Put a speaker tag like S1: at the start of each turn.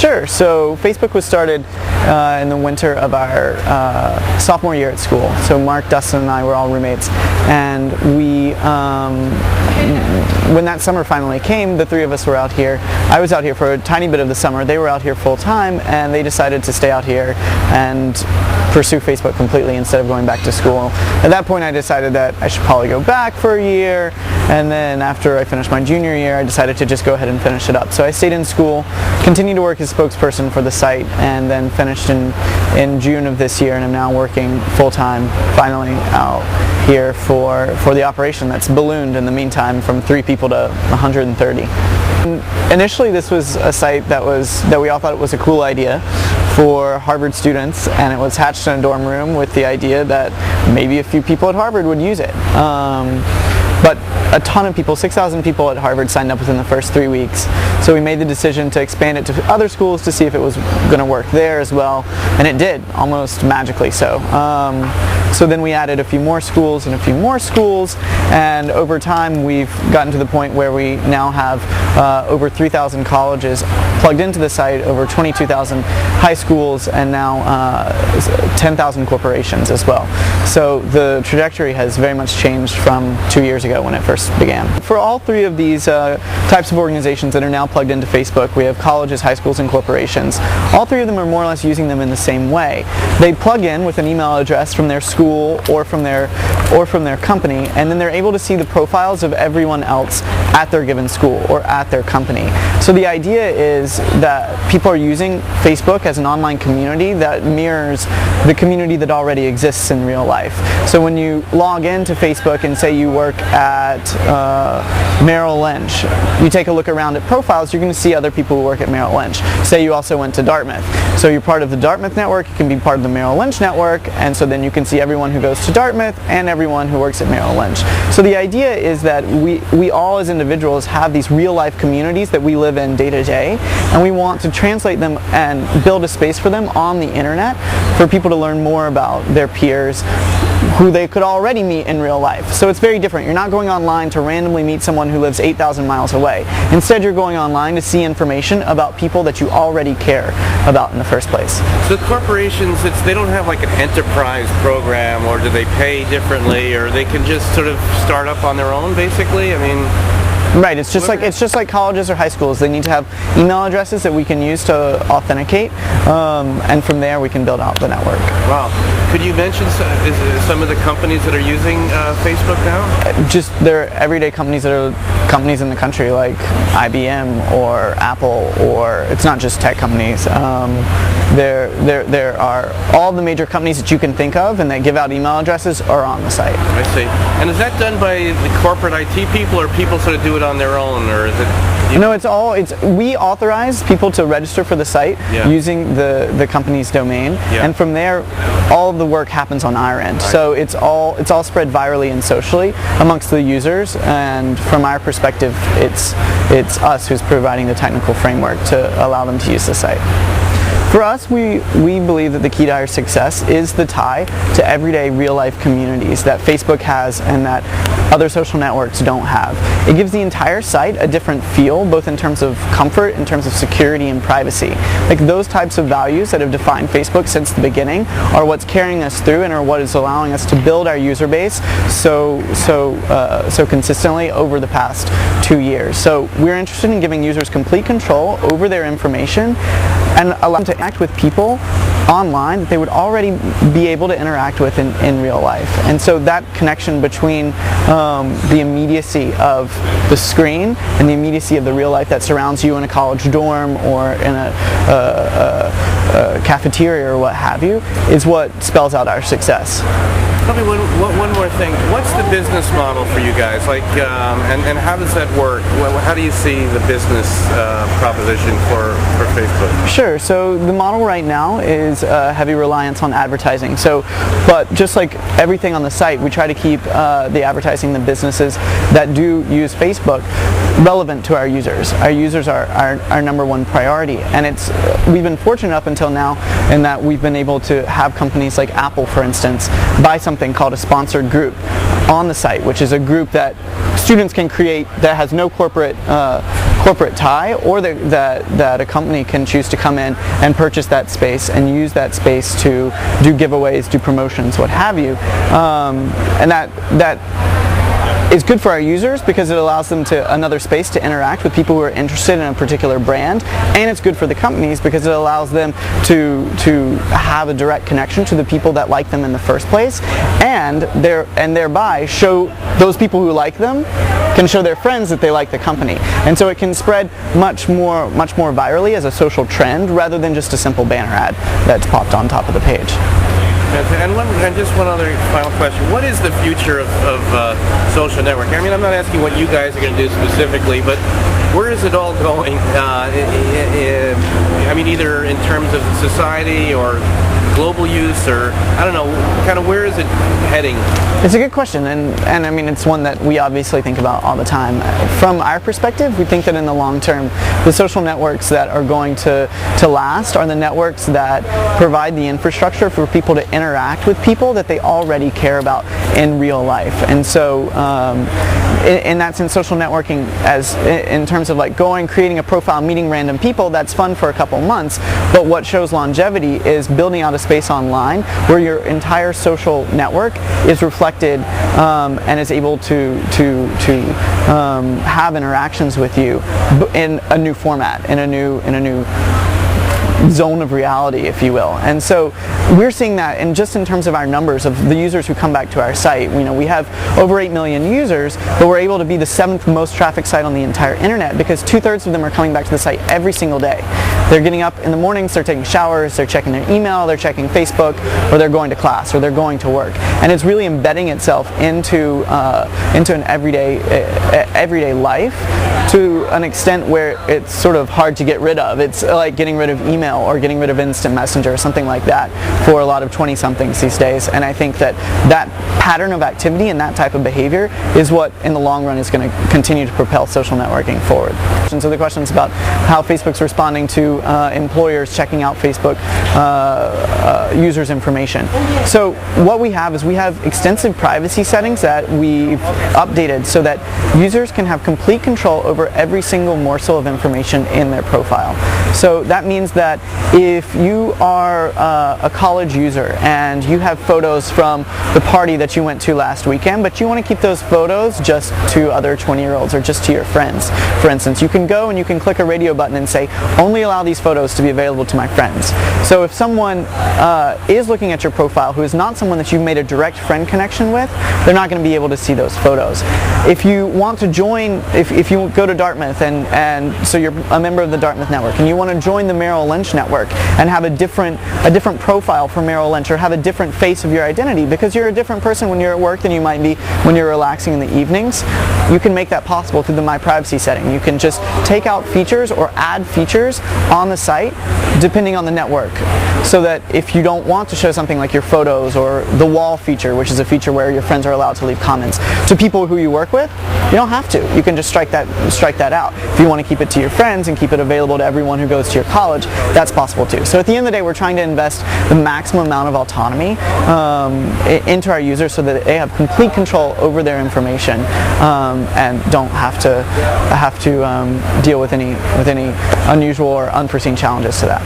S1: Sure. So Facebook was started in the winter of our sophomore year at school. So Mark, Dustin, and I were all roommates, and we, when that summer finally came, the three of us were out here. I was out here for a tiny bit of the summer. They were out here full time, and they decided to stay out here and pursue Facebook completely instead of going back to school. At that point, I decided that I should probably go back for a year, and then after I finished my junior year, I decided to just go ahead and finish it up. So I stayed in school, continued to work as spokesperson for the site, and then finished in June of this year, and I'm now working full-time, finally out here for the operation that's ballooned in the meantime from 3 people to 130. Initially, this was a site that we all thought it was a cool idea for Harvard students, and it was hatched in a dorm room with the idea that maybe a few people at Harvard would use it. But a ton of people, 6,000 people at Harvard signed up within the first 3 weeks. So we made the decision to expand it to other schools to see if it was going to work there as well, and it did, almost magically so. So then we added a few more schools and a few more schools, and over time we've gotten to the point where we now have over 3,000 colleges plugged into the site, over 22,000 high schools, and now 10,000 corporations as well. So the trajectory has very much changed from 2 years ago when it first began. For all 3 of these types of organizations that are now plugged into Facebook, we have colleges, high schools, and corporations. All 3 of them are more or less using them in the same way. They plug in with an email address from their school or from their company, and then they're able to see the profiles of everyone else at their given school or at their company. So the idea is that people are using Facebook as an online community that mirrors the community that already exists in real life. So when you log into Facebook and say you work at Merrill Lynch, you take a look around at profiles, you're going to see other people who work at Merrill Lynch. Say you also went to Dartmouth. So you're part of the Dartmouth network, you can be part of the Merrill Lynch network, and so then you can see everyone who goes to Dartmouth and everyone who works at Merrill Lynch. So the idea is that we all as individuals have these real life communities that we live in day to day, and we want to translate them and build a space for them on the internet for people to learn more about their peers who they could already meet in real life. So it's very different. You're not going online to randomly meet someone who lives 8,000 miles away. Instead, you're going online to see information about people that you already care about in the first place.
S2: So corporations, they don't have like an enterprise program, or do they pay differently, or they can just sort of start up on their own, basically? I mean,
S1: right, it's just like colleges or high schools. They need to have email addresses that we can use to authenticate, and from there we can build out the network.
S2: Wow. Could you mention some of the companies that are using Facebook now?
S1: Just they're everyday companies that are companies in the country, like IBM or Apple, or it's not just tech companies. There are all the major companies that you can think of and that give out email addresses are on the site.
S2: I see. And is that done by the corporate IT people, or people sort of do it on their own, or is it?
S1: No, we authorize people to register for the site using the company's domain, and from there all of the work happens on our end. So it's all spread virally and socially amongst the users, and from our perspective it's us who's providing the technical framework to allow them to use the site. For us, we believe that the key to our success is the tie to everyday real-life communities that Facebook has and that other social networks don't have. It gives the entire site a different feel, both in terms of comfort, in terms of security and privacy. Like those types of values that have defined Facebook since the beginning are what's carrying us through and are what is allowing us to build our user base so consistently over the past 2 years. So we're interested in giving users complete control over their information and allow them to interact with people online that they would already be able to interact with in real life. And so that connection between the immediacy of the screen and the immediacy of the real life that surrounds you in a college dorm or in a cafeteria or what have you is what spells out our success.
S2: Tell me one more thing. What's the business model for you guys? Like, and how does that work? How do you see the business proposition for Facebook?
S1: Sure. So the model right now is a heavy reliance on advertising. But just like everything on the site, we try to keep the advertising, the businesses that do use Facebook, relevant to our users. Our users are our number one priority, and we've been fortunate up until now in that we've been able to have companies like Apple, for instance, buy something called a sponsored group on the site, which is a group that students can create that has no corporate corporate tie, or that a company can choose to come in and purchase that space and use that space to do giveaways, do promotions, what have you, and that is good for our users because it allows them to another space to interact with people who are interested in a particular brand, and it's good for the companies because it allows them to have a direct connection to the people that like them in the first place, and thereby show those people who like them can show their friends that they like the company, and so it can spread much more virally as a social trend rather than just a simple banner ad that's popped on top of the page.
S2: And just one other final question. What is the future of social networking? I mean, I'm not asking what you guys are going to do specifically, but where is it all going? I mean, either in terms of society or global use, or I don't know, kind of where is it heading?
S1: It's a good question, and I mean, it's one that we obviously think about all the time. From our perspective, we think that in the long term, the social networks that are going to last are the networks that provide the infrastructure for people to interact with people that they already care about in real life. And so in that sense, social networking, as in terms of like creating a profile, meeting random people, that's fun for a couple months, but what shows longevity is building out a space online where your entire social network is reflected and is able to have interactions with you in a new format, in a new zone of reality, if you will. And so we're seeing that, and just in terms of our numbers of the users who come back to our site, we have over 8 million users, but we're able to be the 7th most traffic site on the entire internet because 2/3 of them are coming back to the site every single day. They're getting up in the mornings, they're taking showers, they're checking their email, they're checking Facebook, or they're going to class, or they're going to work. And it's really embedding itself into an everyday life to an extent where it's sort of hard to get rid of. It's like getting rid of email or getting rid of instant messenger or something like that for a lot of 20-somethings these days. And I think that pattern of activity and that type of behavior is what in the long run is going to continue to propel social networking forward. So the questions about how Facebook's responding to employers checking out Facebook users' information. So what we have is we have extensive privacy settings that we've updated so that users can have complete control over every single morsel of information in their profile. So that means that if you are a college user and you have photos from the party that you went to last weekend, but you want to keep those photos just to other 20-year-olds or just to your friends, for instance, you can go and you can click a radio button and say, only allow these photos to be available to my friends. So if someone is looking at your profile who is not someone that you've made a direct friend connection with, they're not going to be able to see those photos. If you want to join, if you go to Dartmouth and so you're a member of the Dartmouth network and you want to join the Merrill Lynch network and have a different profile for Merrill Lynch, or have a different face of your identity because you're a different person when you're at work than you might be when you're relaxing in the evenings, you can make that possible through the My Privacy setting. You can just take out features or add features on the site depending on the network, so that if you don't want to show something like your photos or the wall feature, which is a feature where your friends are allowed to leave comments, to people who you work with, you don't have to. You can just strike that out. If you want to keep it to your friends and keep it available to everyone who goes to your college, that's possible too. So at the end of the day, we're trying to invest the maximum amount of autonomy into our users so that they have complete control over their information and don't have to deal with any unusual or unforeseen challenges to that.